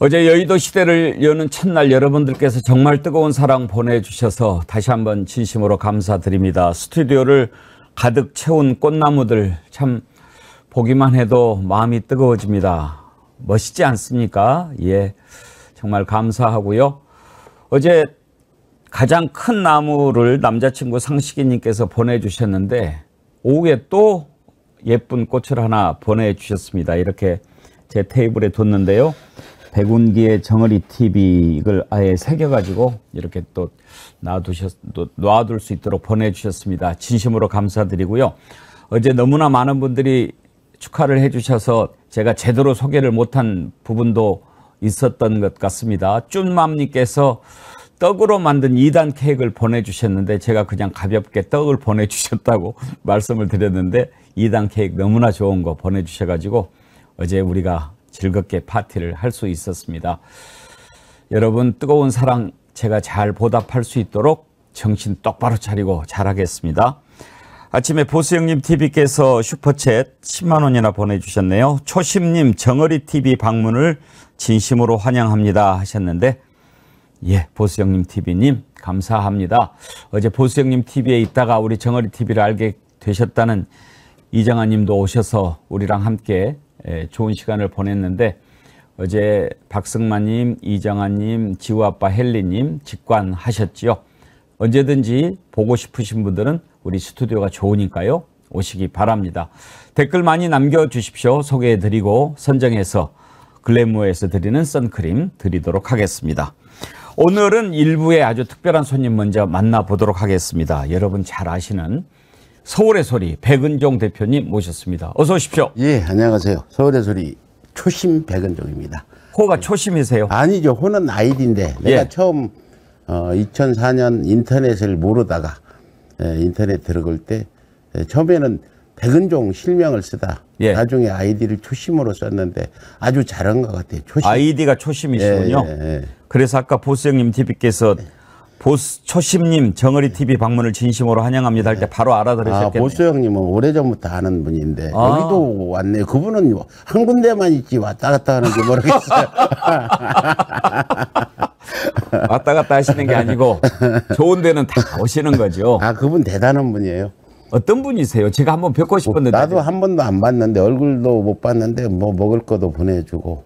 어제 여의도 시대를 여는 첫날 여러분들께서 정말 뜨거운 사랑 보내주셔서 다시 한번 진심으로 감사드립니다. 스튜디오를 가득 채운 꽃나무들 참 보기만 해도 마음이 뜨거워집니다. 멋있지 않습니까? 예, 정말 감사하고요. 어제 가장 큰 나무를 남자친구 상식이님께서 보내주셨는데 오후에 또 예쁜 꽃을 하나 보내주셨습니다. 이렇게 제 테이블에 뒀는데요. 백운기의 정어리 TV 이걸 아예 새겨가지고 이렇게 또 놔둘 수 있도록 보내주셨습니다. 진심으로 감사드리고요. 어제 너무나 많은 분들이 축하를 해주셔서 제가 제대로 소개를 못한 부분도 있었던 것 같습니다. 쭌맘님께서 떡으로 만든 2단 케이크를 보내주셨는데 제가 그냥 가볍게 떡을 보내주셨다고 말씀을 드렸는데 2단 케이크 너무나 좋은 거 보내주셔가지고 어제 우리가 즐겁게 파티를 할 수 있었습니다. 여러분 뜨거운 사랑 제가 잘 보답할 수 있도록 정신 똑바로 차리고 잘하겠습니다. 아침에 보수형님 TV께서 슈퍼챗 10만 원이나 보내주셨네요. 초심님 정어리TV 방문을 진심으로 환영합니다 하셨는데 예, 보수형님 TV님 감사합니다. 어제 보수형님 TV에 있다가 우리 정어리TV를 알게 되셨다는 이정아님도 오셔서 우리랑 함께 좋은 시간을 보냈는데 어제 박승만님, 이정아님, 지우아빠 헬리님 직관하셨지요. 언제든지 보고 싶으신 분들은 우리 스튜디오가 좋으니까요. 오시기 바랍니다. 댓글 많이 남겨주십시오. 소개해드리고 선정해서 글래무어에서 드리는 선크림 드리도록 하겠습니다. 오늘은 1부에 아주 특별한 손님 먼저 만나보도록 하겠습니다. 여러분 잘 아시는 서울의 소리 백은종 대표님 모셨습니다. 어서 오십시오. 예, 안녕하세요. 서울의 소리 초심 백은종입니다. 호가 초심이세요? 아니죠. 호는 아이디인데 내가 처음 2004년 인터넷을 모르다가 인터넷 들어갈 때 처음에는 백은종 실명을 쓰다 나중에 아이디를 초심으로 썼는데 아주 잘한 것 같아요. 초심. 아이디가 초심이시군요. 그래서 아까 보수형님 TV께서 초심님 정어리TV 방문을 진심으로 환영합니다 할 때 바로 알아들으셨겠네요. 보수형님은 오래전부터 아는 분인데 여기도 왔네요. 그분은 한 군데만 있지 왔다 갔다 하는지 모르겠어요. 왔다 갔다 하시는 게 아니고 좋은 데는 다 오시는 거죠. 그분 대단한 분이에요. 어떤 분이세요? 제가 한번 뵙고 싶었는데. 나도 한 번도 안 봤는데 얼굴도 못 봤는데 뭐 먹을 것도 보내주고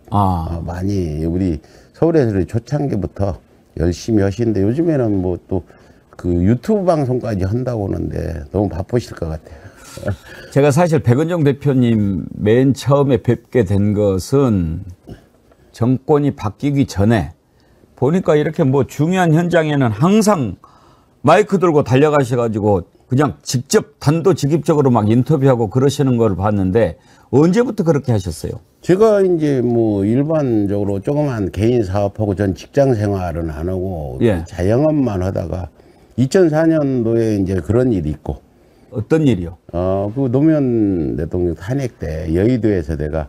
많이 우리 서울에서 초창기부터 열심히 하시는데 요즘에는 뭐 또 그 유튜브 방송까지 한다고 하는데 너무 바쁘실 것 같아요. 제가 사실 백은종 대표님 맨 처음에 뵙게 된 것은 정권이 바뀌기 전에 보니까 이렇게 뭐 중요한 현장에는 항상 마이크 들고 달려가셔가지고 그냥 직접 단도직입적으로 막 인터뷰하고 그러시는 걸 봤는데 언제부터 그렇게 하셨어요? 제가 이제 뭐 일반적으로 조그만 개인 사업하고 전 직장 생활은 안 하고 자영업만 하다가 2004년도에 이제 그런 일이 있고. 어떤 일이요? 그 노무현 대통령 탄핵 때 여의도에서 내가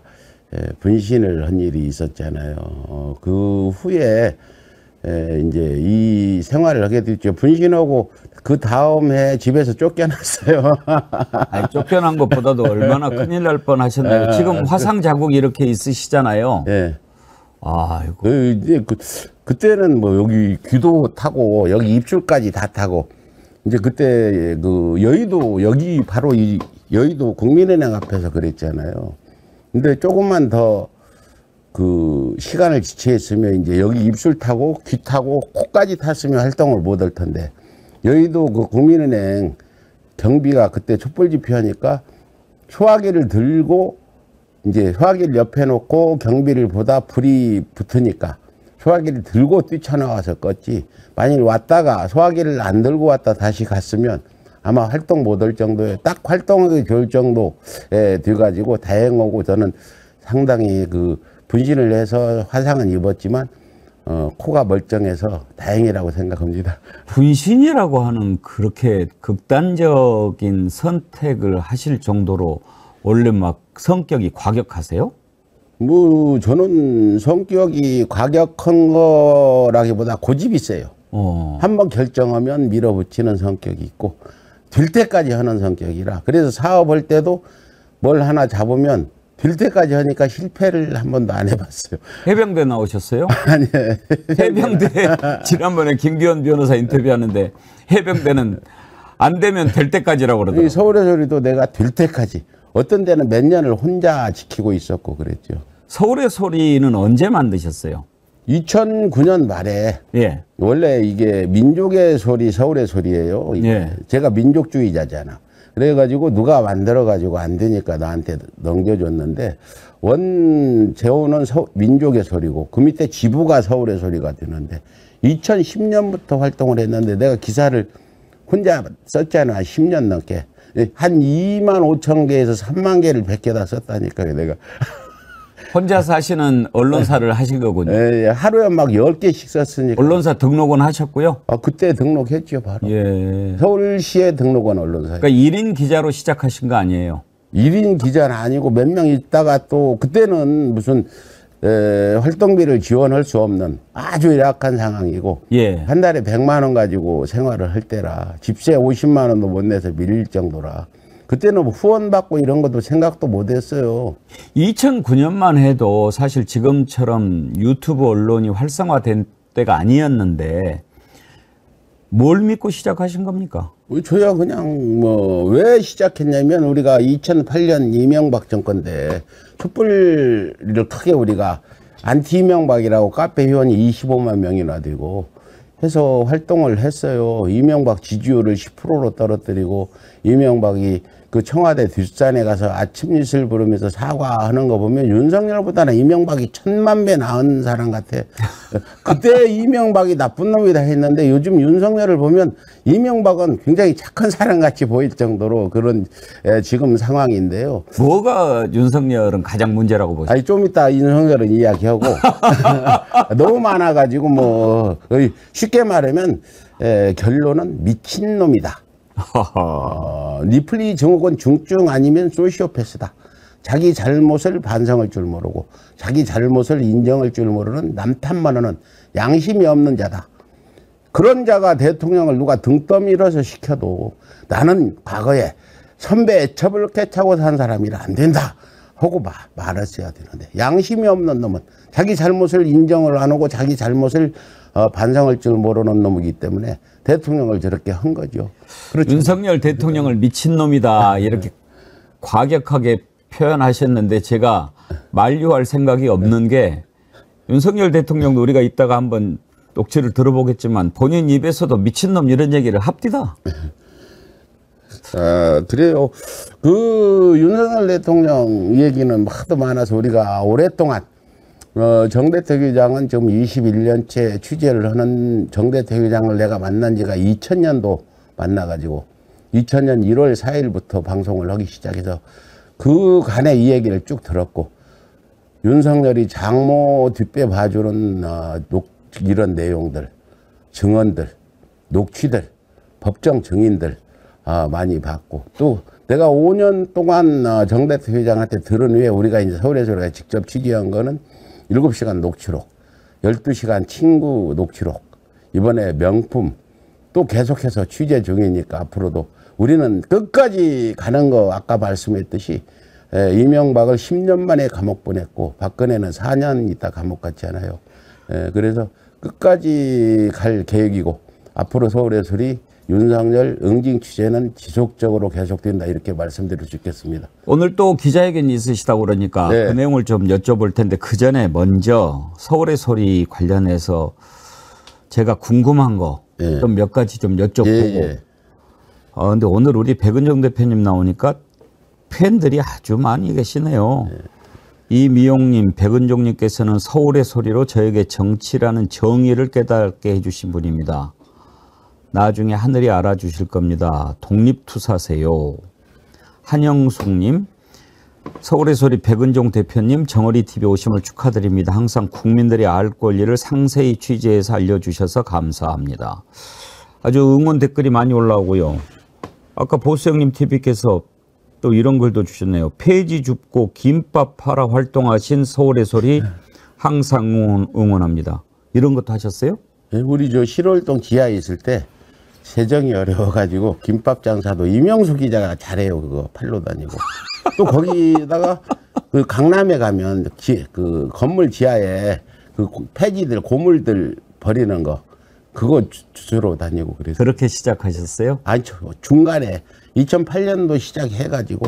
분신을 한 일이 있었잖아요. 그 후에 이제 이 생활을 하게 됐죠. 분신하고 그 다음 해 집에서 쫓겨났어요. 아니, 쫓겨난 것보다도 얼마나 큰일 날 뻔하셨나요? 지금 화상 자국이 이렇게 있으시잖아요. 아이고. 그때는 뭐 여기 귀도 타고 여기 입술까지 다 타고 이제 그때 그 여의도 여기 바로 이 여의도 국민은행 앞에서 그랬잖아요. 근데 조금만 더 그 시간을 지체했으면 이제 여기 입술 타고 귀 타고 코까지 탔으면 활동을 못 할 텐데 여의도 그 국민은행 경비가 그때 촛불 집회하니까 소화기를 들고 이제 소화기를 옆에 놓고 경비를 보다 불이 붙으니까 소화기를 들고 뛰쳐나와서 껐지 만일 왔다가 소화기를 안 들고 왔다 다시 갔으면 아마 활동 못 할 정도에 딱 활동하기 좋을 정도에 돼가지고 다행하고 저는 상당히 그 분신을 해서 화상은 입었지만 코가 멀쩡해서 다행이라고 생각합니다. 분신이라고 하는 그렇게 극단적인 선택을 하실 정도로 원래 막 성격이 과격하세요? 뭐 저는 성격이 과격한 거라기보다 고집이 세요. 한번 결정하면 밀어붙이는 성격이 있고 될 때까지 하는 성격이라 그래서 사업할 때도 뭘 하나 잡으면 될 때까지 하니까 실패를 한 번도 안 해봤어요. 해병대 나오셨어요? 아니, 해병대 지난번에 김기현 변호사 인터뷰하는데 해병대는 안 되면 될 때까지라고 이 그러더라고요. 서울의 소리도 내가 될 때까지 어떤 데는 몇 년을 혼자 지키고 있었고 그랬죠. 서울의 소리는 언제 만드셨어요? 2009년 말에 예. 원래 이게 민족의 소리, 서울의 소리예요. 예. 제가 민족주의자잖아. 그래가지고 누가 만들어가지고 안 되니까 나한테 넘겨줬는데 원 재호는 민족의 소리고 그 밑에 지부가 서울의 소리가 되는데 2010년부터 활동을 했는데 내가 기사를 혼자 썼잖아. 10년 넘게. 한 2만 5천 개에서 3만 개를 100개다 썼다니까요. 내가. 혼자 사시는 언론사를 하신 거군요. 예, 하루에 막 10개씩 썼으니까. 언론사 등록은 하셨고요? 그때 등록했죠, 바로. 예. 서울시에 등록한 언론사에. 그러니까 1인 기자로 시작하신 거 아니에요? 1인 기자는 아니고 몇 명 있다가 또 그때는 무슨 활동비를 지원할 수 없는 아주 열악한 상황이고 예. 한 달에 100만 원 가지고 생활을 할 때라 집세 50만 원도 못 내서 밀릴 정도라 그때는 뭐 후원받고 이런 것도 생각도 못 했어요. 2009년만 해도 사실 지금처럼 유튜브 언론이 활성화된 때가 아니었는데 뭘 믿고 시작하신 겁니까? 저야 그냥 뭐 왜 시작했냐면 우리가 2008년 이명박 정권 때 촛불을 크게 우리가 안티 이명박이라고 카페 회원이 25만 명이나 되고 해서 활동을 했어요. 이명박 지지율을 10%로 떨어뜨리고 이명박이 그 청와대 뒷산에 가서 아침 뉴스를 부르면서 사과하는 거 보면 윤석열보다는 이명박이 1000만 배 나은 사람 같아. 그때 이명박이 나쁜 놈이다 했는데 요즘 윤석열을 보면 이명박은 굉장히 착한 사람같이 보일 정도로 그런 지금 상황인데요. 뭐가 윤석열은 가장 문제라고 보세요? 아니 좀 이따 윤석열은 이야기하고 너무 많아가지고 뭐 쉽게 말하면 결론은 미친놈이다. 리플리 증후군 중증 아니면 소시오패스다. 자기 잘못을 반성할 줄 모르고 자기 잘못을 인정할 줄 모르는 남탓만 하는 양심이 없는 자다. 그런 자가 대통령을 누가 등 떠밀어서 시켜도 나는 과거에 선배 애첩을 깨차고 산 사람이라 안 된다 하고 말했어야 되는데 양심이 없는 놈은 자기 잘못을 인정을 안 하고 자기 잘못을 반성할 줄 모르는 놈이기 때문에 대통령을 저렇게 한 거죠. 그렇죠. 윤석열 대통령을 미친놈이다 이렇게 과격하게 표현하셨는데 제가 만류할 생각이 없는 게 윤석열 대통령도 우리가 이따가 한번 녹취를 들어보겠지만 본인 입에서도 미친놈 이런 얘기를 합디다. 그래요. 그 윤석열 대통령 얘기는 하도 많아서 우리가 오랫동안 정대택 의장은 지금 21년째 취재를 하는 정대택 의장을 내가 만난 지가 2000년도 만나가지고 2000년 1월 4일부터 방송을 하기 시작해서 그간에 이 얘기를 쭉 들었고 윤석열이 장모 뒷배 봐주는 이런 내용들, 증언들, 녹취들, 법정 증인들 많이 봤고 또 내가 5년 동안 정대택 회장한테 들은 후에 우리가 이제 서울에서 우리가 직접 취재한 거는 7시간 녹취록, 12시간 친구 녹취록, 이번에 명품 또 계속해서 취재 중이니까 앞으로도 우리는 끝까지 가는 거 아까 말씀했듯이 이명박을 10년 만에 감옥 보냈고 박근혜는 4년 있다 감옥 갔잖아요. 그래서 끝까지 갈 계획이고 앞으로 서울의 소리 윤석열 응징 취재는 지속적으로 계속된다 이렇게 말씀드릴 수 있겠습니다. 오늘 또 기자회견이 있으시다고 그러니까 네. 그 내용을 좀 여쭤볼 텐데 그 전에 먼저 서울의 소리 관련해서 제가 궁금한 거 좀 몇 가지 좀 여쭤보고 근데 오늘 우리 백은정 대표님 나오니까 팬들이 아주 많이 계시네요. 이미용님, 백은종님께서는 서울의 소리로 저에게 정치라는 정의를 깨닫게 해주신 분입니다. 나중에 하늘이 알아주실 겁니다. 독립투사세요. 한영숙님, 서울의 소리 백은종 대표님, 정어리TV 오심을 축하드립니다. 항상 국민들이 알 권리를 상세히 취재해서 알려주셔서 감사합니다. 아주 응원 댓글이 많이 올라오고요. 아까 보수형님 TV께서 또 이런 글도 주셨네요. 폐지 줍고 김밥 팔아 활동하신 서울의 소리 항상 응원합니다. 이런 것도 하셨어요? 우리 저 실월동 지하에 있을 때 재정이 어려워가지고 김밥 장사도 이명수 기자가 잘해요. 그거 팔로 다니고. 또 거기다가 그 강남에 가면 그 건물 지하에 그 폐지들 고물들 버리는 거 그거 주로 다니고 그래서 그렇게 시작하셨어요? 아니 중간에 2008년도 시작해가지고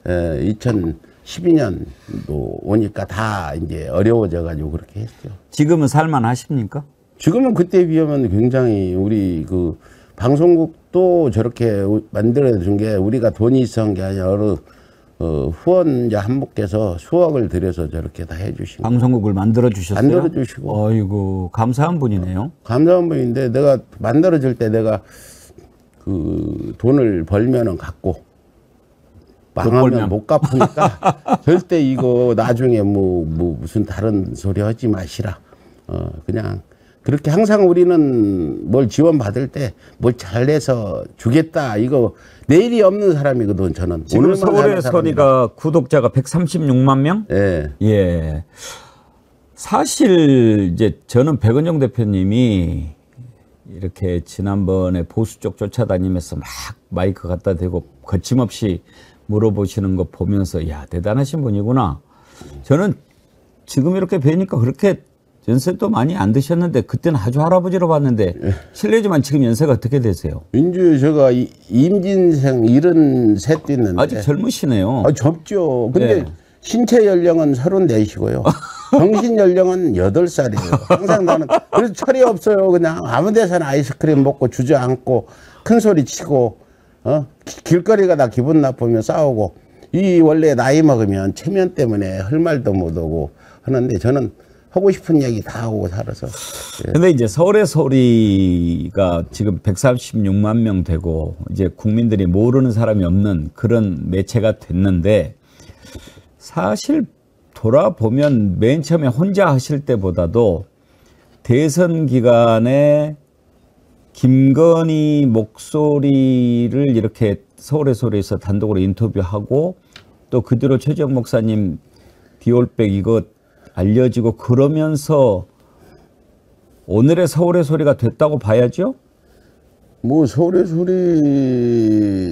2012년도 오니까 다 이제 어려워져가지고 그렇게 했죠. 지금은 살만하십니까? 지금은 그때 비하면 굉장히 우리 그 방송국도 저렇게 만들어준 게 우리가 돈이 있었던 게 아니라 후원자 한 분께서 수억을 들여서 저렇게 다 해주신 거예요. 방송국을 만들어 주셨어요? 만들어 주시고. 어이구 감사한 분이네요. 감사한 분인데 내가 만들어줄 때 내가 그 돈을 벌면은 갚고 망하면 못 갚으니까 절대 이거 나중에 뭐 무슨 다른 소리 하지 마시라. 그냥 그렇게 항상 우리는 뭘 지원받을 때 뭘 잘내서 주겠다. 이거 내일이 없는 사람이거든 저는. 지금 서울의 소리가 구독자가 136만 명? 예. 예. 사실 이제 저는 백은정 대표님이 이렇게 지난번에 보수 쪽 쫓아다니면서 막 마이크 갖다 대고 거침없이 물어보시는 거 보면서 야 대단하신 분이구나. 저는 지금 이렇게 뵈니까 그렇게 연세도 많이 안 드셨는데 그때는 아주 할아버지로 봤는데 실례지만 지금 연세가 어떻게 되세요? 민주 제가 임진생 73 됐는데 아직 젊으시네요. 젊죠. 근데 네. 신체 연령은 34이시고요. 정신 연령은 8살이에요. 항상 나는 그래서 철이 없어요. 그냥 아무 데서나 아이스크림 먹고 주저앉고 큰 소리 치고 길거리가 다 기분 나쁘면 싸우고 이 원래 나이 먹으면 체면 때문에 할 말도 못하고 하는데 저는 하고 싶은 얘기 다 하고 살아서. 예. 근데 이제 서울의 소리가 지금 136만 명 되고 이제 국민들이 모르는 사람이 없는 그런 매체가 됐는데 사실 돌아보면 맨 처음에 혼자 하실 때보다도 대선 기간에 김건희 목소리를 이렇게 서울의 소리에서 단독으로 인터뷰하고 또 그 뒤로 최재형 목사님 디올백 이거 알려지고 그러면서 오늘의 서울의 소리가 됐다고 봐야죠? 뭐 서울의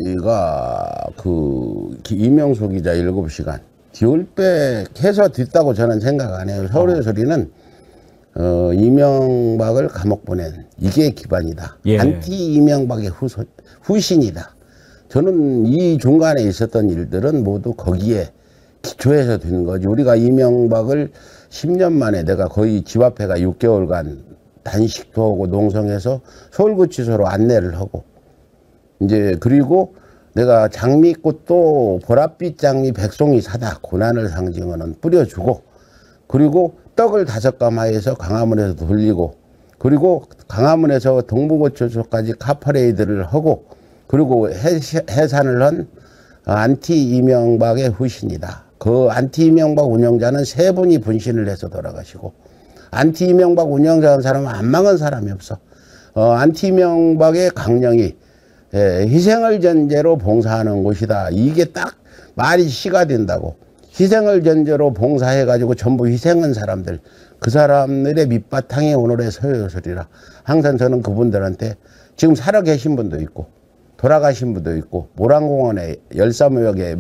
소리가 그 이명수 기자 7시간 디올백 해서 됐다고 저는 생각 안 해요. 서울의 소리는 이명박을 감옥 보낸 이게 기반이다. 예. 안티 이명박의 후신이다. 저는 이 중간에 있었던 일들은 모두 거기에 기초해서 된 거지. 우리가 이명박을 10년 만에 내가 거의 집 앞에가 6개월간 단식도 하고 농성해서 서울구치소로 안내를 하고 이제 그리고 내가 장미꽃도 보랏빛 장미 백송이 사다 고난을 상징하는 뿌려주고 그리고 떡을 5가마에서 광화문에서 돌리고 그리고 광화문에서 동부구치소까지 카퍼레이드를 하고 그리고 해산을 한 안티 이명박의 후신이다. 그 안티 이명박 운영자는 3분이 분신을 해서 돌아가시고 안티 이명박 운영자는 사람은 안 망한 사람이 없어. 안티 이명박의 강령이 희생을 전제로 봉사하는 곳이다. 이게 딱 말이 시가 된다고. 희생을 전제로 봉사해가지고 전부 희생한 사람들 그 사람들의 밑바탕이 오늘의 서울의 소리라. 항상 저는 그분들한테 지금 살아계신 분도 있고 돌아가신 분도 있고 모란공원에 열사무역에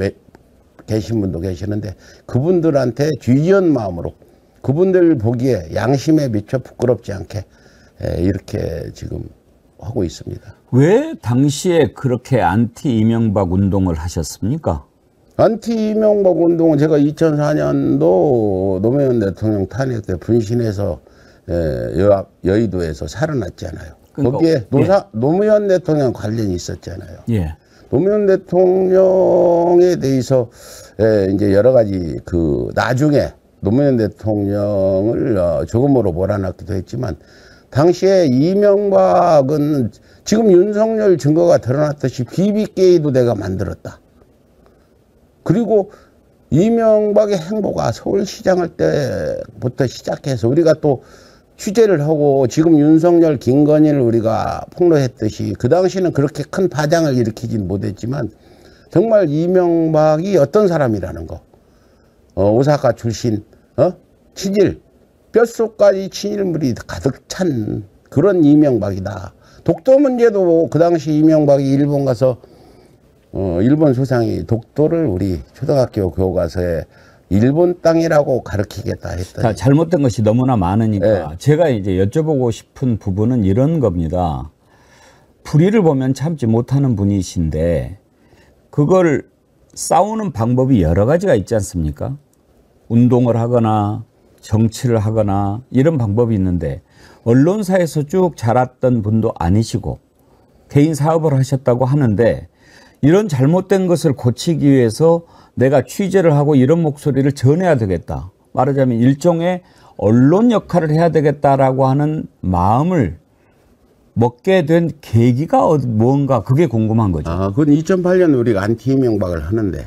계신 분도 계시는데 그분들한테 귀한 마음으로 그분들 보기에 양심에 미쳐 부끄럽지 않게 이렇게 지금 하고 있습니다. 왜 당시에 그렇게 안티 이명박 운동을 하셨습니까? 안티 이명박 운동은 제가 2004년도 노무현 대통령 탄핵 때 분신해서 여의도에서 살아났잖아요. 그러니까, 거기에 노무현 대통령 관련이 있었잖아요. 예. 노무현 대통령에 대해서 이제 여러 가지 그 나중에 노무현 대통령을 조금으로 몰아넣기도 했지만 당시에 이명박은 지금 윤석열 증거가 드러났듯이 BBK도 내가 만들었다. 그리고 이명박의 행보가 서울시장 할 때부터 시작해서 우리가 또 취재를 하고 지금 윤석열, 김건희를 우리가 폭로했듯이 그 당시는 그렇게 큰 파장을 일으키진 못했지만 정말 이명박이 어떤 사람이라는 거. 오사카 출신, 친일, 뼛속까지 친일물이 가득 찬 그런 이명박이다. 독도 문제도 그 당시 이명박이 일본 가서 일본 수상이 독도를 우리 초등학교 교과서에 일본 땅이라고 가르치겠다 자, 했더니 잘못된 것이 너무나 많으니까 네. 제가 이제 여쭤보고 싶은 부분은 이런 겁니다. 불의를 보면 참지 못하는 분이신데 그걸 싸우는 방법이 여러 가지가 있지 않습니까? 운동을 하거나 정치를 하거나 이런 방법이 있는데 언론사에서 쭉 자랐던 분도 아니시고 개인 사업을 하셨다고 하는데 이런 잘못된 것을 고치기 위해서 내가 취재를 하고 이런 목소리를 전해야 되겠다. 말하자면 일종의 언론 역할을 해야 되겠다라고 하는 마음을 먹게 된 계기가 뭔가 그게 궁금한 거죠. 그건 2008년 우리가 안티 이명박을 하는데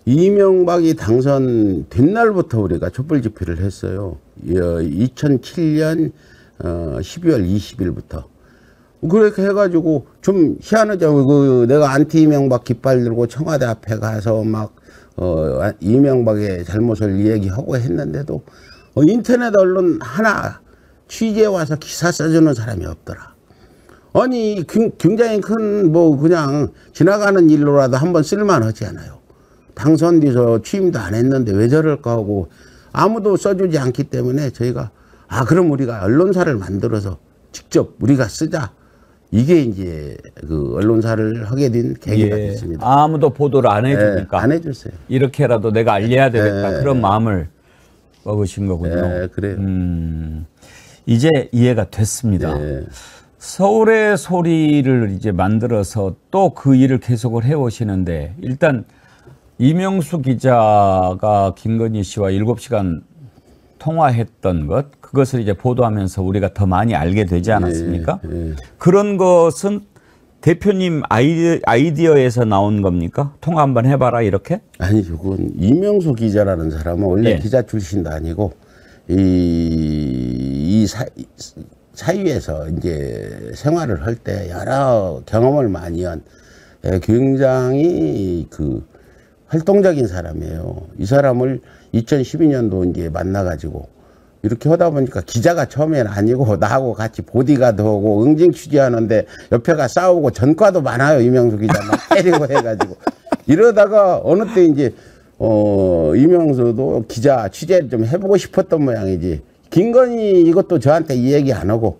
이명박이 당선된 날부터 우리가 촛불 집회를 했어요. 2007년 12월 20일부터. 그렇게 해가지고 좀 희한하죠. 내가 안티 이명박 깃발 들고 청와대 앞에 가서 막 이명박의 잘못을 이야기하고 했는데도 인터넷 언론 하나 취재 와서 기사 써주는 사람이 없더라. 아니 굉장히 큰 뭐 그냥 지나가는 일로라도 한번 쓸만하지 않아요. 당선돼서 취임도 안 했는데 왜 저럴까 하고 아무도 써주지 않기 때문에 저희가 그럼 우리가 언론사를 만들어서 직접 우리가 쓰자. 이게 이제 그 언론사를 하게 된 계기가 됐습니다. 아무도 보도를 안 해주니까 안 해줬어요. 이렇게라도 내가 알려야 되겠다. 그런 마음을 먹으신 거군요. 네, 그래요. 이제 이해가 됐습니다. 네. 서울의 소리를 이제 만들어서 또 그 일을 계속을 해오시는데 일단 이명수 기자가 김건희 씨와 7시간 통화했던 것 그것을 이제 보도하면서 우리가 더 많이 알게 되지 않았습니까? 그런 것은 대표님 아이디어에서 나온 겁니까? 통화 한번 해봐라 이렇게? 아니죠. 그건 이명수 기자라는 사람은 원래 기자 출신도 아니고 이 사회에서 이제 생활을 할 때 여러 경험을 많이 한 굉장히 그 활동적인 사람이에요. 이 사람을 2012년도 이제 만나가지고 이렇게 하다 보니까 기자가 처음에는 아니고 나하고 같이 보디가드하고 응징 취재하는데 옆에가 싸우고 전과도 많아요. 이명수 기자 막 때리고 해가지고 이러다가 어느 때 이제 이명수도 기자 취재를 좀 해보고 싶었던 모양이지. 김건희 이것도 저한테 이 얘기 안 하고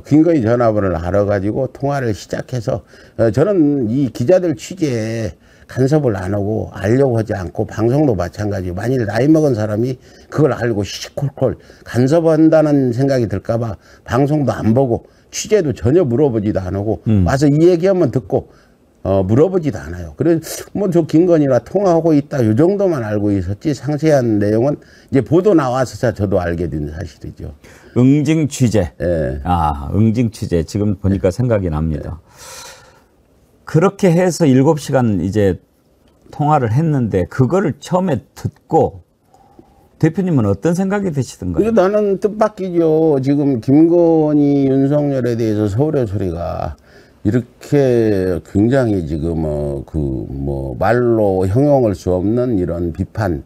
김건희 전화번호를 알아가지고 통화를 시작해서 저는 이 기자들 취재에 간섭을 안 하고 알려고 하지 않고 방송도 마찬가지고 만일 나이 먹은 사람이 그걸 알고 시시콜콜 간섭한다는 생각이 들까봐 방송도 안 보고 취재도 전혀 물어보지도 안 하고 와서 이 얘기하면 듣고 물어보지도 않아요. 그래서 뭐 저 김건희랑 통화하고 있다 이 정도만 알고 있었지 상세한 내용은 이제 보도 나와서 저도 알게 된 사실이죠. 응징 취재. 예. 응징 취재. 지금 보니까 생각이 납니다. 그렇게 해서 7시간 이제 통화를 했는데 그거를 처음에 듣고 대표님은 어떤 생각이 드시던가요? 나는 뜻밖이죠. 지금 김건희, 윤석열에 대해서 서울의 소리가 이렇게 굉장히 지금 말로 형용할 수 없는 이런 비판,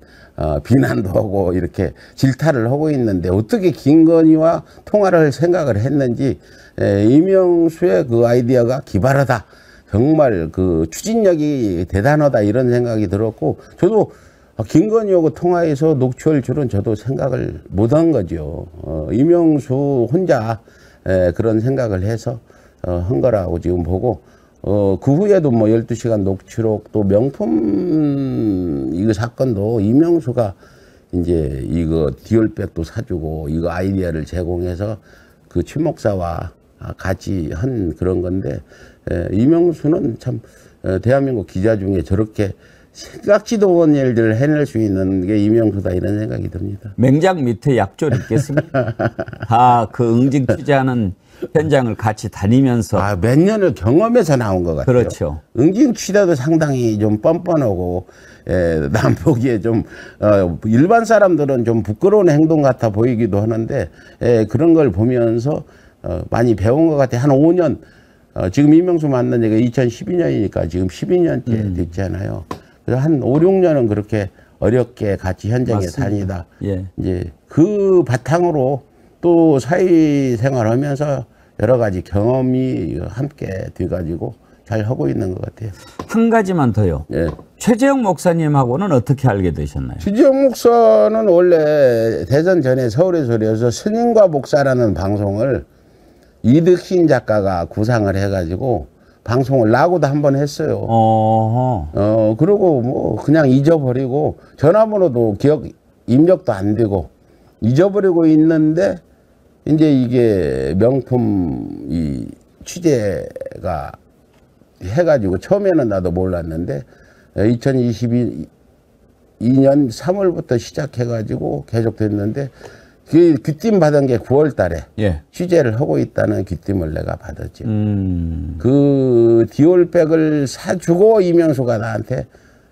비난도 하고 이렇게 질타를 하고 있는데 어떻게 김건희와 통화를 할 생각을 했는지 이명수의 그 아이디어가 기발하다. 정말 그 추진력이 대단하다 이런 생각이 들었고 저도 김건희하고 통화해서 녹취할 줄은 저도 생각을 못한 거죠. 이명수 혼자 그런 생각을 해서 한 거라고 지금 보고 그 후에도 뭐 12시간 녹취록 또 명품 이거 사건도 이명수가 이제 이거 디올백도 사주고 이거 아이디어를 제공해서 그 최 목사와 같이 한 그런 건데 이명수는 참 대한민국 기자 중에 저렇게 생각지도 못한 일들을 해낼 수 있는 게 이명수다 이런 생각이 듭니다. 맹장 밑에 약졸 있겠습니까? 다 그 응징 취재하는 현장을 같이 다니면서 몇 년을 경험해서 나온 것 같아요. 그렇죠. 응징 취재도 상당히 좀 뻔뻔하고 남 보기에 좀 일반 사람들은 좀 부끄러운 행동 같아 보이기도 하는데 그런 걸 보면서 많이 배운 것 같아요. 한 5년 지금 이명수 만난 지가 2012년이니까 지금 12년째 됐잖아요. 그래서 한 5, 6년은 그렇게 어렵게 같이 현장에 맞습니다. 다니다 이제 그 바탕으로 또 사회생활하면서 여러 가지 경험이 함께 돼가지고 잘 하고 있는 것 같아요. 한 가지만 더요. 예. 최재형 목사님하고는 어떻게 알게 되셨나요? 최재형 목사는 원래 대선 전에 서울의 소리에서 스님과 목사라는 방송을 이득신 작가가 구상을 해가지고 방송을 라고도 한번 했어요. 그러고 뭐 그냥 잊어버리고 전화번호도 입력도 안 되고 잊어버리고 있는데 이제 이게 명품 이 취재가 해가지고 처음에는 나도 몰랐는데 2022년 3월부터 시작해가지고 계속 됐는데 그 귀띔 받은 게 9월 달에 예. 취재를 하고 있다는 귀띔을 내가 받았지. 그 디올백을 사주고 이명수가 나한테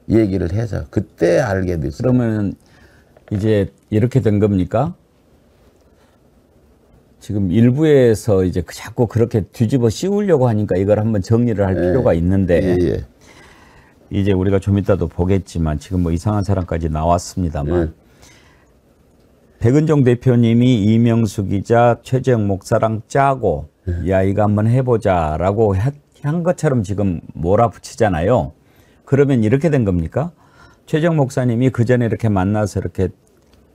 얘기를 해서 그때 알게 됐어요. 그러면 이제 이렇게 된 겁니까? 지금 일부에서 이제 자꾸 그렇게 뒤집어 씌우려고 하니까 이걸 한번 정리를 할 필요가 있는데 예. 이제 우리가 좀 이따도 보겠지만 지금 뭐 이상한 사람까지 나왔습니다만 백은종 대표님이 이명수 기자, 최재형 목사랑 짜고 야 이거 한번 해보자라고 한 것처럼 지금 몰아붙이잖아요. 그러면 이렇게 된 겁니까? 최재형 목사님이 그 전에 이렇게 만나서 이렇게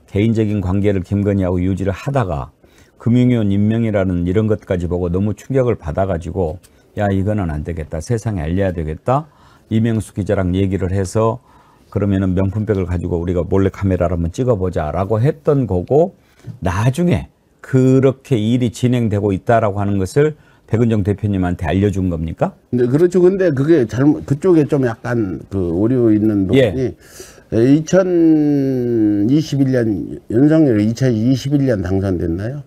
개인적인 관계를 김건희하고 유지를 하다가 금융위원 임명이라는 이런 것까지 보고 너무 충격을 받아가지고 야 이거는 안 되겠다. 세상에 알려야 되겠다. 이명수 기자랑 얘기를 해서 그러면은 명품백을 가지고 우리가 몰래 카메라를 한번 찍어보자라고 했던 거고 나중에 그렇게 일이 진행되고 있다라고 하는 것을 백은종 대표님한테 알려준 겁니까? 네, 그렇죠. 근데 그게 잘못 그쪽에 좀 약간 그 오류 있는 부분이 2021년 윤석열이 2021년 당선됐나요?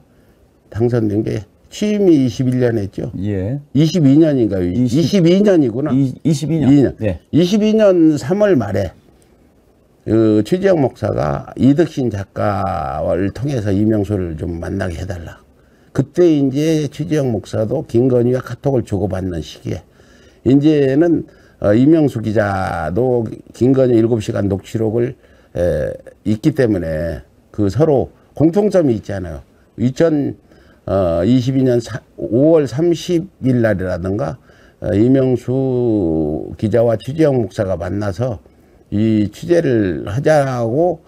당선된 게 취임이 21년 했죠. 예. 22년인가요? 22년이구나. 22년. 2년. 네. 22년 3월 말에 그 최재형 목사가 이득신 작가를 통해서 이명수를 좀 만나게 해달라. 그때 이제 최재형 목사도 김건희와 카톡을 주고받는 시기에 이제는 이명수 기자도 김건희 7시간 녹취록을 있기 때문에 그 서로 공통점이 있잖아요. 2022년 5월 30일 날이라든가 이명수 기자와 최재형 목사가 만나서 이 취재를 하자고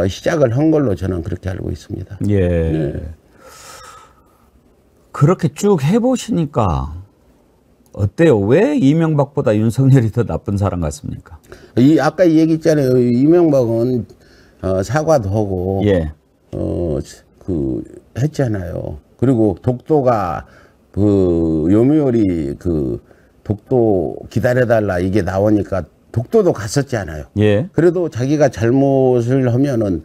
시작을 한 걸로 저는 그렇게 알고 있습니다. 예. 네. 그렇게 쭉 해보시니까 어때요? 왜 이명박보다 윤석열이 더 나쁜 사람 같습니까? 아까 이 얘기 있잖아요. 이명박은 사과도 하고 예. 그 했잖아요. 그리고 독도가 그 요미우리 그 독도 기다려달라 이게 나오니까 독도도 갔었잖아요. 예. 그래도 자기가 잘못을 하면은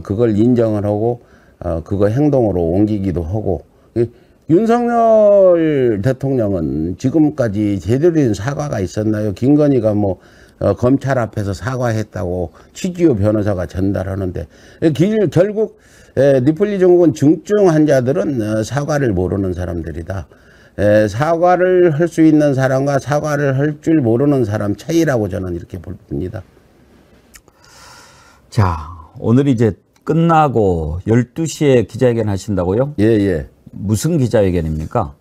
그걸 인정을 하고 그거 행동으로 옮기기도 하고 윤석열 대통령은 지금까지 제대로 된 사과가 있었나요? 김건희가 뭐 검찰 앞에서 사과했다고 취지호 변호사가 전달하는데 결국 니플리 증후군 중증 환자들은 사과를 모르는 사람들이다. 사과를 할 수 있는 사람과 사과를 할 줄 모르는 사람 차이라고 저는 이렇게 봅니다. 자, 오늘 이제 끝나고 12시에 기자회견 하신다고요? 예, 예. 무슨 기자회견입니까?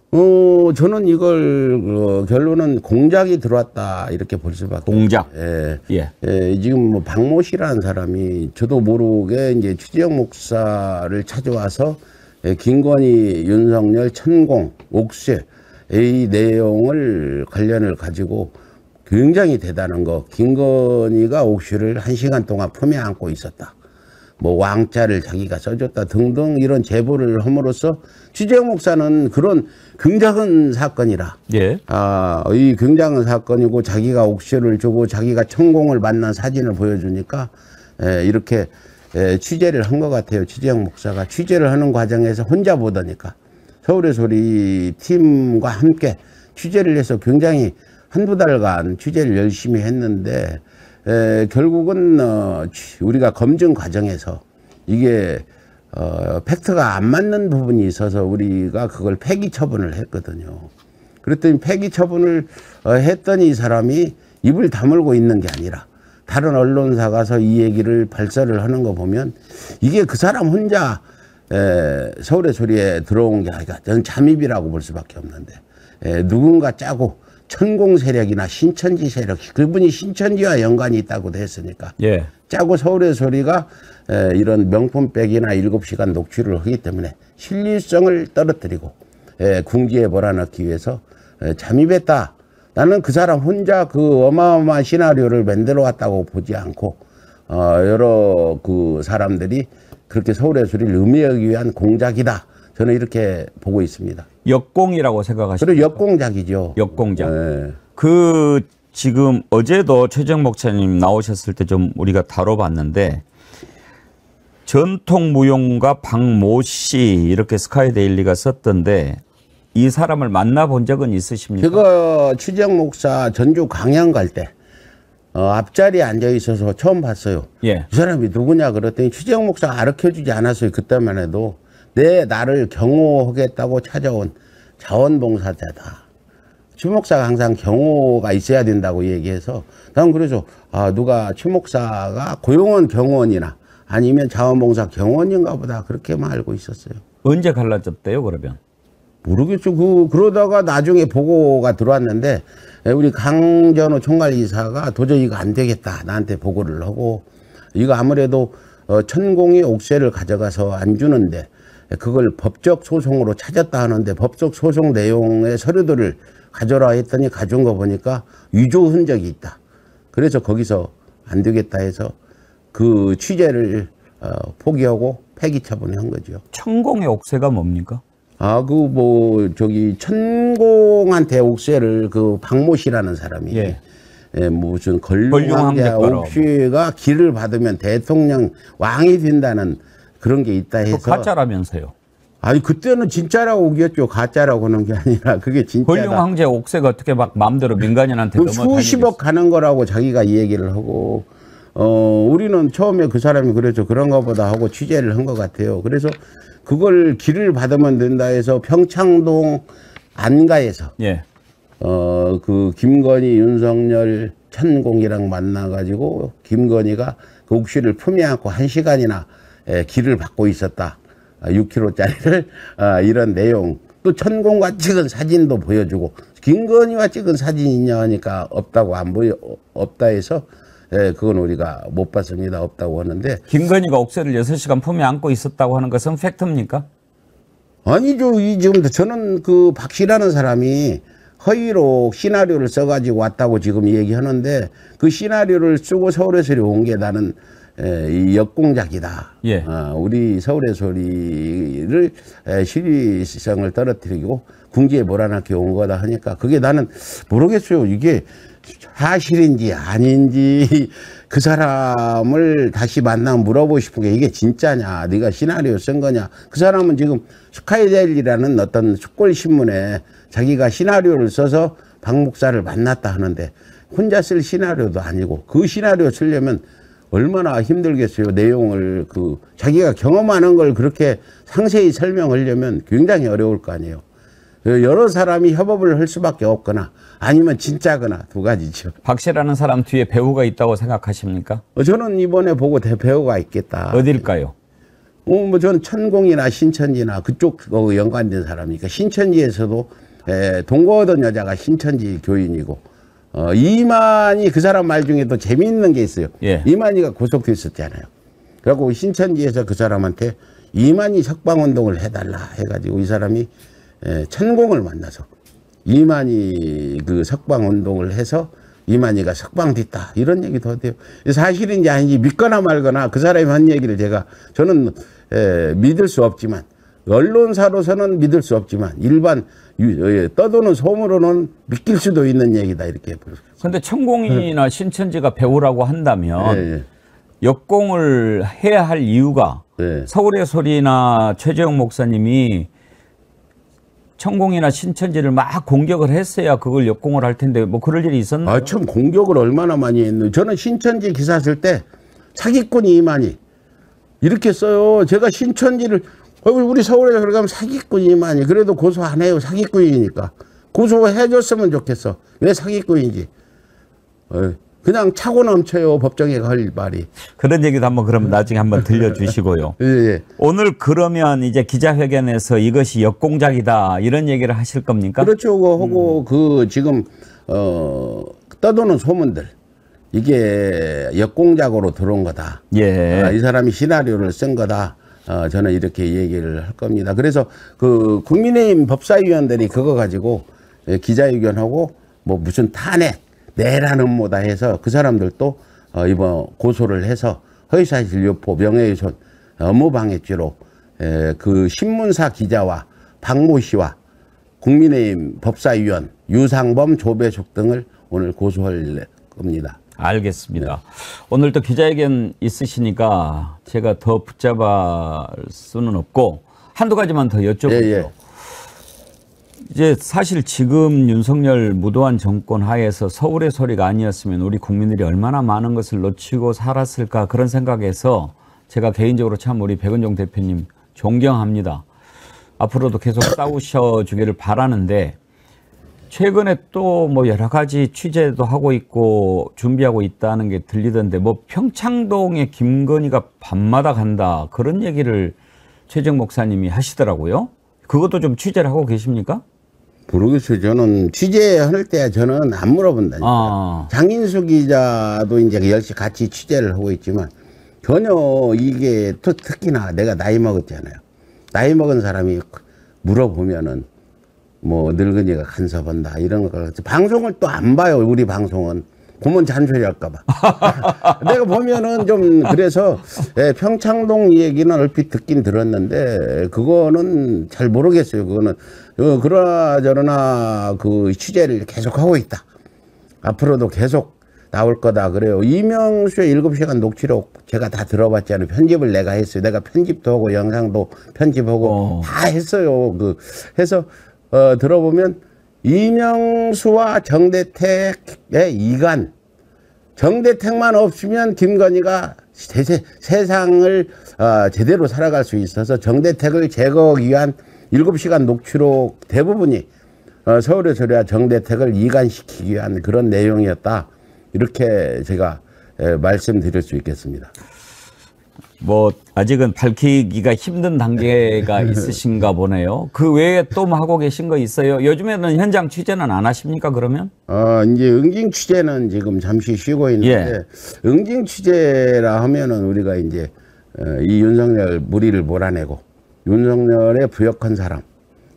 저는 이걸 결론은 공작이 들어왔다 이렇게 볼 수밖에. 공작. 예. 예. 지금 뭐 박모 씨라는 사람이 저도 모르게 이제 최재형 목사를 찾아와서 김건희, 윤석열, 천공, 옥새 이 내용을 관련을 가지고 굉장히 대단한 거. 김건희가 옥새를 1시간 동안 품에 안고 있었다. 뭐 왕자를 자기가 써줬다 등등 이런 제보를 함으로써 최재형 목사는 그런 굉장한 사건이라. 예. 이 굉장한 사건이고 자기가 옥새를 주고 자기가 천공을 만난 사진을 보여주니까 이렇게 취재를 한 것 같아요. 최재형 목사가 취재를 하는 과정에서 혼자 보다니까 서울의 소리 팀과 함께 취재를 해서 굉장히 한두 달간 취재를 열심히 했는데 결국은 우리가 검증 과정에서 이게 팩트가 안 맞는 부분이 있어서 우리가 그걸 폐기 처분을 했거든요. 그랬더니 폐기 처분을 했더니 이 사람이 입을 다물고 있는 게 아니라 다른 언론사 가서 이 얘기를 발설을 하는 거 보면 이게 그 사람 혼자 서울의 소리에 들어온 게 아니라 저는 잠입이라고 볼 수밖에 없는데 누군가 짜고 천공 세력이나 신천지 세력, 그분이 신천지와 연관이 있다고도 했으니까. 예. 짜고 서울의 소리가 이런 명품백이나 7시간 녹취를 하기 때문에 신뢰성을 떨어뜨리고 궁지에 몰아넣기 위해서 잠입했다. 나는 그 사람 혼자 그 어마어마한 시나리오를 만들어 왔다고 보지 않고 여러 그 사람들이 그렇게 서울의 소리를 음해하기 위한 공작이다. 저는 이렇게 보고 있습니다. 역공이라고 생각하시죠? 그리고 역공작이죠. 역공작. 네. 그 지금 어제도 최재형 목사님 나오셨을 때 좀 우리가 다뤄봤는데 전통무용가 박모 씨 이렇게 스카이데일리가 썼던데 이 사람을 만나본 적은 있으십니까? 제가 최재형 목사 전주 강연 갈 때 앞자리에 앉아 있어서 처음 봤어요. 예. 이 사람이 누구냐 그랬더니 최재형 목사가 가르쳐주지 않았어요. 그때만 해도 나를 경호하겠다고 찾아온 자원봉사자다. 최 목사가 항상 경호가 있어야 된다고 얘기해서 난 그래서 누가 최 목사가 고용원 경호원이나 아니면 자원봉사 경호원인가 보다 그렇게만 알고 있었어요. 언제 갈라졌대요 그러면? 모르겠죠. 그러다가 나중에 보고가 들어왔는데 우리 강전호 총괄이사가 도저히 이거 안 되겠다 나한테 보고를 하고 이거 아무래도 천공이 옥새를 가져가서 안 주는데 그걸 법적 소송으로 찾았다 하는데 법적 소송 내용의 서류들을 가져라 했더니 가져온 거 보니까 위조 흔적이 있다. 그래서 거기서 안 되겠다 해서 그 취재를 포기하고 폐기 처분한 거죠. 천공의 옥새가 뭡니까? 천공한테 옥새를 그 박모 씨라는 사람이 예. 무슨 권룡왕제 옥새가 기를 받으면 대통령 왕이 된다는 그런 게 있다 해서. 가짜라면서요? 아니 그때는 진짜라고 우겼죠. 가짜라고 하는 게 아니라 그게 진짜다. 권룡왕제 옥새가 어떻게 막 마음대로 민간인한테 수십억 가는 거라고 자기가 이 얘기를 하고 우리는 처음에 그 사람이 그래서 그런가 보다 하고 취재를 한 것 같아요. 그래서 그걸 기를 받으면 된다 해서 평창동 안가에서 예. 그 김건희, 윤석열, 천공이랑 만나가지고 김건희가 그 옥시를 품에 안고 1시간이나 기를 받고 있었다. 6kg짜리를 이런 내용. 또 천공과 찍은 사진도 보여주고 김건희와 찍은 사진이 있냐 하니까 없다고 없다 해서 그건 우리가 못 봤습니다. 없다고 하는데. 김건희가 옥새를 6시간 품에 안고 있었다고 하는 것은 팩트입니까? 아니죠. 지금 저는 그 박 씨라는 사람이 허위로 시나리오를 써가지고 왔다고 지금 얘기하는데 그 시나리오를 쓰고 서울의 소리 온 게 나는 이 역공작이다. 예. 우리 서울의 소리를 시리성을 떨어뜨리고 궁지에 몰아넣기 온 거다 하니까 그게 나는 모르겠어요. 이게 사실인지 아닌지 그 사람을 다시 만나면 물어보고 싶은 게 이게 진짜냐 네가 시나리오 쓴 거냐. 그 사람은 지금 스카이데일리라는 어떤 숫골신문에 자기가 시나리오를 써서 박 목사를 만났다 하는데 혼자 쓸 시나리오도 아니고 그 시나리오 쓰려면 얼마나 힘들겠어요. 내용을 자기가 경험하는 걸 그렇게 상세히 설명하려면 굉장히 어려울 거 아니에요. 여러 사람이 협업을 할 수밖에 없거나 아니면 진짜거나 두 가지죠. 박 씨라는 사람 뒤에 배우가 있다고 생각하십니까? 저는 이번에 보고 배우가 있겠다. 어딜까요? 저는 천공이나 신천지나 그쪽 연관된 사람이니까 신천지에서도 동거하던 여자가 신천지 교인이고 이만희 그 사람 말 중에 또 재미있는 게 있어요. 예. 이만희가 구속됐었잖아요. 그래갖고 신천지에서 그 사람한테 이만희 석방운동을 해달라 해가지고 이 사람이 천공을 만나서 이만희 그 석방운동을 해서 이만희가 석방됐다 이런 얘기도 하대요. 사실인지 아닌지 믿거나 말거나 그 사람이 한 얘기를 저는 믿을 수 없지만 언론사로서는 믿을 수 없지만 일반 떠도는 소문으로는 믿길 수도 있는 얘기다 이렇게 보겠습니다. 그런데 천공이나 신천지가 배우라고 한다면 역공을 해야 할 이유가 서울의 소리나 최재형 목사님이 천공이나 신천지를 막 공격을 했어야 그걸 역공을 할 텐데 뭐 그럴 일이 있었나요? 참 공격을 얼마나 많이 했는데 저는 신천지 기사 쓸 때 사기꾼이 이만희 이렇게 써요. 제가 신천지를 우리 서울에 들어가면 사기꾼이 이만희 그래도 고소 안 해요. 사기꾼이니까 고소해 줬으면 좋겠어. 왜 사기꾼이지? 그냥 차고 넘쳐요. 법정에 갈 말이. 그런 얘기도 한번 그럼 나중에 한번 들려주시고요. 예. 오늘 그러면 이제 기자회견에서 이것이 역공작이다 이런 얘기를 하실 겁니까? 그렇죠. 그거 하고 지금 떠도는 소문들 이게 역공작으로 들어온 거다. 예. 이 사람이 시나리오를 쓴 거다. 저는 이렇게 얘기를 할 겁니다. 그래서 그 국민의힘 법사위원들이 그거 가지고 기자회견하고 뭐 무슨 탄핵 내라는 뭐다 해서 그 사람들도 이번 고소를 해서 허위사실 유포, 명예훼손, 업무방해죄로 그 신문사 기자와 박모 씨와 국민의힘 법사위원 유상범, 조배숙 등을 오늘 고소할 겁니다. 알겠습니다. 오늘 또 기자회견 있으시니까 제가 더 붙잡을 수는 없고 한두 가지만 더 여쭤볼게요. 예. 이제 사실 지금 윤석열 무도한 정권 하에서 서울의 소리가 아니었으면 우리 국민들이 얼마나 많은 것을 놓치고 살았을까 그런 생각에서 제가 개인적으로 참 우리 백은종 대표님 존경합니다. 앞으로도 계속 싸우셔 주기를 바라는데 최근에 또 뭐 여러 가지 취재도 하고 있고 준비하고 있다는 게 들리던데 뭐 평창동에 김건희가 밤마다 간다 그런 얘기를 최정 목사님이 하시더라고요. 그것도 좀 취재를 하고 계십니까? 모르겠어요. 저는 취재할 때 저는 안 물어본다니까. 장인수 기자도 이제 열심히 같이 취재를 하고 있지만 전혀 이게 특히나 내가 나이 먹었잖아요. 나이 먹은 사람이 물어보면은 뭐 늙은이가 간섭한다 이런 거 방송을 또 안 봐요. 우리 방송은 보면 잔소리 할까봐. 내가 보면은 좀 그래서 평창동 얘기는 얼핏 듣긴 들었는데 그거는 잘 모르겠어요. 그거는 그러저러나 그 취재를 계속 하고 있다. 앞으로도 계속 나올 거다 그래요. 이명수의 7시간 녹취록 제가 다 들어봤잖아요. 편집을 내가 했어요. 내가 편집도 하고 영상도 편집하고 다 했어요. 해서 들어보면 이명수와 정대택의 이간, 정대택만 없으면 김건희가 세상을 제대로 살아갈 수 있어서 정대택을 제거하기 위한 7시간 녹취록 대부분이 서울의 소리와 정대택을 이간시키기 위한 그런 내용이었다. 이렇게 제가 말씀드릴 수 있겠습니다. 뭐 아직은 밝히기가 힘든 단계가 있으신가 보네요. 그 외에 또 뭐 하고 계신 거 있어요? 요즘에는 현장 취재는 안 하십니까 그러면? 이제 응징 취재는 지금 잠시 쉬고 있는데 응징 취재라 하면은 우리가 이제 이 윤석열 무리를 몰아내고 윤석열에 부역한 사람,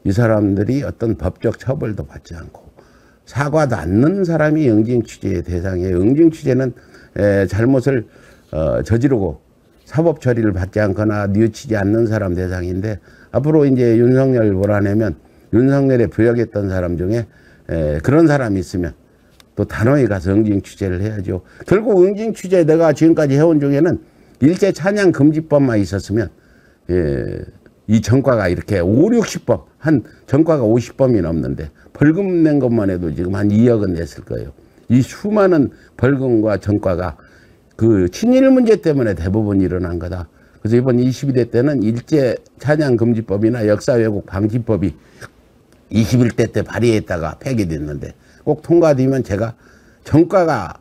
이 사람들이 어떤 법적 처벌도 받지 않고 사과도 않는 사람이 응징 취재의 대상이에요. 응징 취재는 잘못을 저지르고 사법 처리를 받지 않거나 뉘우치지 않는 사람 대상인데 앞으로 이제 윤석열을 몰아내면 윤석열에 부역했던 사람 중에 그런 사람이 있으면 또 단호히 가서 응징 취재를 해야죠. 결국 응징 취재 내가 지금까지 해온 중에는 일제 찬양 금지법만 있었으면 이 전과가 이렇게 5, 60법 한 전과가 50범이 넘는데 벌금 낸 것만 해도 지금 한 2억은 냈을 거예요. 이 수많은 벌금과 전과가 그 친일 문제 때문에 대부분 일어난 거다. 그래서 이번 22대 때는 일제 찬양 금지법이나 역사 왜곡 방지법이 21대 때 발의했다가 폐기됐는데 꼭 통과되면 제가 전과가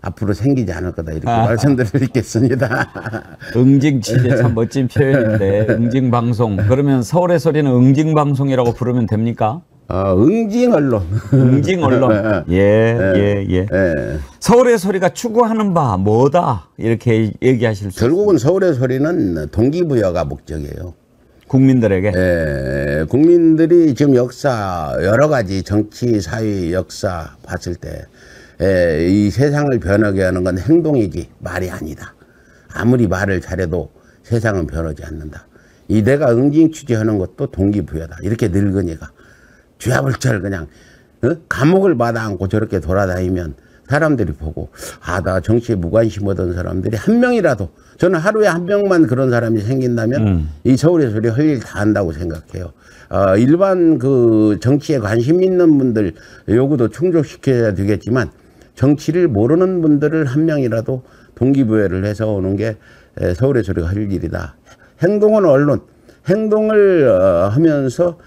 앞으로 생기지 않을 거다 이렇게 말씀드리겠습니다. 응징 취재 참 멋진 표현인데 응징 방송 그러면 서울의 소리는 응징 방송이라고 부르면 됩니까? 응징 언론. 응징 언론. 예. 서울의 소리가 추구하는 바 뭐다 이렇게 얘기하실 수 결국은 서울의 소리는 동기부여가 목적이에요. 국민들에게. 국민들이 지금 역사 여러 가지 정치, 사회, 역사 봤을 때 이 세상을 변하게 하는 건 행동이지 말이 아니다. 아무리 말을 잘해도 세상은 변하지 않는다. 이 내가 응징 취재하는 것도 동기부여다. 이렇게 늙은이가 쥐야불철 그냥 감옥을 받아 안고 저렇게 돌아다니면 사람들이 보고 나 정치에 무관심하던 사람들이 한 명이라도 저는 하루에 한 명만 그런 사람이 생긴다면 이 서울의 소리 할 일 다 한다고 생각해요. 일반 그 정치에 관심 있는 분들 요구도 충족시켜야 되겠지만 정치를 모르는 분들을 한 명이라도 동기부여를 해서 오는 게 서울의 소리가 할 일이다. 행동은 언론, 행동을 하면서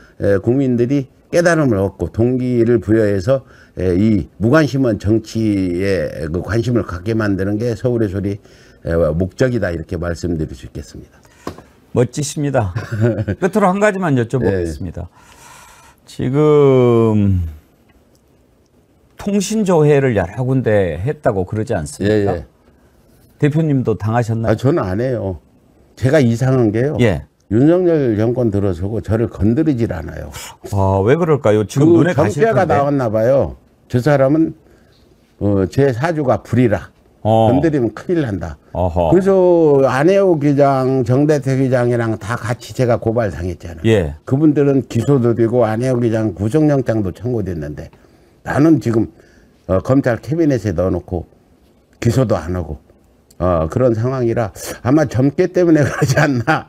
국민들이 깨달음을 얻고 동기를 부여해서 이 무관심한 정치에 그 관심을 갖게 만드는 게 서울의 소리 목적이다 이렇게 말씀드릴 수 있겠습니다. 멋지십니다. 끝으로 한 가지만 여쭤보겠습니다. 지금 통신조회를 여러 군데 했다고 그러지 않습니까? 예, 예. 대표님도 당하셨나요? 아, 저는 안 해요. 제가 이상한 게요. 예. 윤석열 정권 들어서고 저를 건드리질 않아요. 아, 왜 그럴까요? 지금 그 눈에 가실 정죄가 텐데. 나왔나 봐요. 저 사람은 제 사주가 불이라 건드리면 큰일 난다. 어허. 그래서 안혜욱 기장, 정대태 기장이랑 다 같이 제가 고발 당했잖아요. 예. 그분들은 기소도 되고 안혜욱 기장 구속영장도 청구됐는데 나는 지금 검찰 캐비넷에 넣어놓고 기소도 안 하고 그런 상황이라 아마 점괘 때문에 그러지 않나.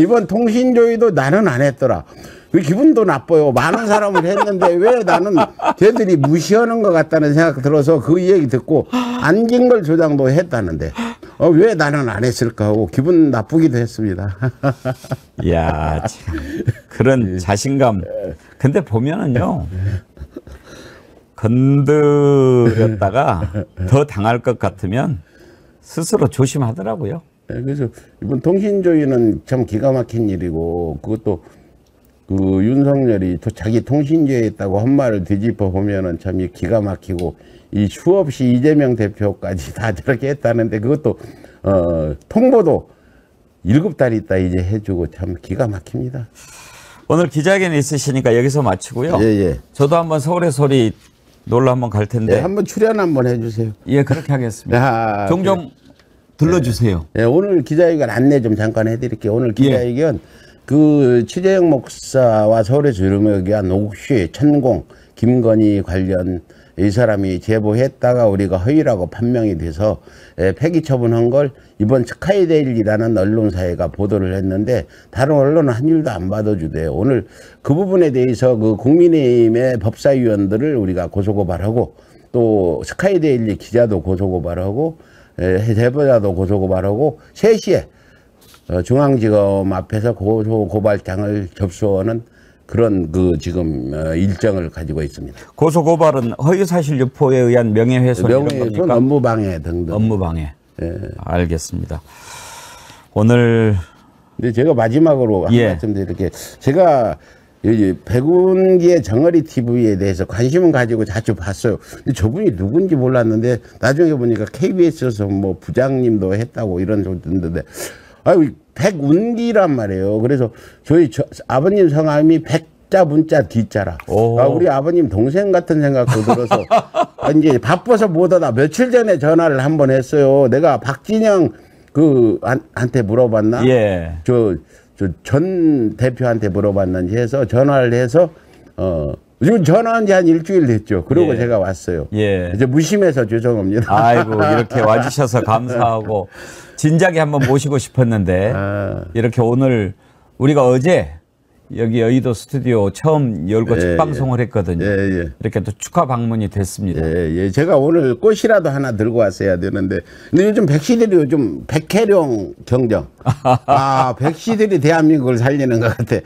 이번 통신조회도 나는 안 했더라. 그 기분도 나빠요. 많은 사람을 했는데 왜 나는 쟤들이 무시하는 것 같다는 생각 들어서 그 얘기 듣고 안진걸 조장도 했다는데 왜 나는 안 했을까 하고 기분 나쁘기도 했습니다. 이야, 참. 그런 자신감. 근데 보면은요, 건드렸다가 더 당할 것 같으면 스스로 조심하더라고요. 그래서 이번 통신조회는 참 기가 막힌 일이고 그것도 그 윤석열이 또 자기 통신조회 했다고 한 말을 뒤집어 보면은 참 기가 막히고 이 수없이 이재명 대표까지 다 저렇게 했다는데 그것도 통보도 7달 있다 이제 해주고 참 기가 막힙니다. 오늘 기자회견 있으시니까 여기서 마치고요. 예. 저도 한번 서울의 소리 놀러 한번 갈 텐데. 네, 한번 출연 한번 해주세요. 예, 그렇게 하겠습니다. 종종 들러주세요. 네, 오늘 기자회견 안내 좀 잠깐 해드릴게요. 오늘 기자회견 그 취재영 목사와 서울에서 이름을 위한 옥시, 천공, 김건희 관련 이 사람이 제보했다가 우리가 허위라고 판명이 돼서 폐기 처분한 걸 이번 스카이데일리라는 언론사가 보도를 했는데 다른 언론은 한 일도 안 받아주대요. 오늘 그 부분에 대해서 그 국민의힘의 법사위원들을 우리가 고소고발하고 또 스카이데일리 기자도 고소고발하고 제보자도 고소고발하고 3시에 중앙지검 앞에서 고소고발장을 접수하는 그런 그 지금 일정을 가지고 있습니다. 고소고발은 허위사실 유포에 의한 명예훼손 이런 명예훼손, 겁니까? 업무방해 등등. 업무방해. 예. 알겠습니다. 오늘 근데 제가 마지막으로 한 말씀 드릴게요. 제가 여기 백운기의 정어리 TV에 대해서 관심은 가지고 자주 봤어요. 근데 저분이 누군지 몰랐는데 나중에 보니까 KBS에서 뭐 부장님도 했다고 이런 소리 듣는데 백운기란 말이에요. 그래서 저희 아버님 성함이 백자 문자 뒤자라. 우리 아버님 동생 같은 생각도 들어서 이제 바빠서 못 하다 며칠 전에 전화를 한번 했어요. 내가 박진영 한테 물어봤나? 예. 저 전 대표한테 물어봤는지 해서 전화를 해서 지금 전화한 지 한 일주일 됐죠. 그러고 제가 왔어요. 예. 이제 무심해서 죄송합니다. 아이고 이렇게 와주셔서 감사하고 진작에 한번 모시고 싶었는데 이렇게 오늘 우리가 어제 여기 여의도 스튜디오 처음 열고 첫 방송을 했거든요. 이렇게 또 축하 방문이 됐습니다. 제가 오늘 꽃이라도 하나 들고 왔어야 되는데 근데 요즘 백시들이 요즘 백혜령 경정. 백시들이 대한민국을 살리는 것 같아.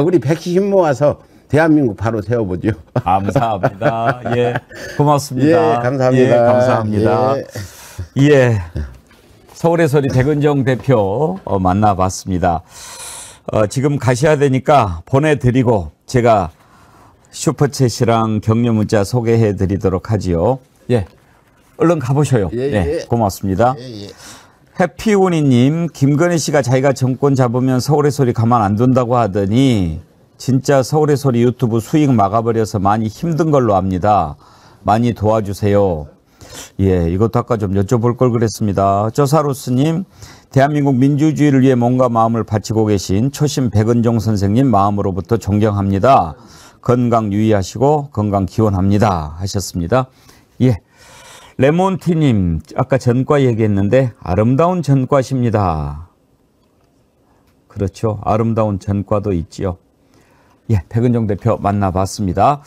우리 백시 힘 모아서 대한민국 바로 세워보죠. 감사합니다. 예, 고맙습니다. 예, 감사합니다. 예, 감사합니다. 예, 서울의 소리 백은정 대표 만나봤습니다. 지금 가셔야 되니까 보내드리고 제가 슈퍼챗이랑 격려 문자 소개해 드리도록 하지요. 예, 얼른 가보셔요. 네, 고맙습니다. 해피우니님, 김건희 씨가 자기가 정권 잡으면 서울의 소리 가만 안 둔다고 하더니 진짜 서울의 소리 유튜브 수익 막아버려서 많이 힘든 걸로 압니다. 많이 도와주세요. 예, 이것도 아까 좀 여쭤볼 걸 그랬습니다. 조사루스님, 대한민국 민주주의를 위해 몸과 마음을 바치고 계신 초심 백은종 선생님 마음으로부터 존경합니다. 건강 유의하시고 건강 기원합니다. 하셨습니다. 예, 레몬티님, 아까 전과 얘기했는데 아름다운 전과십니다. 그렇죠. 아름다운 전과도 있지요. 예, 백은종 대표 만나봤습니다.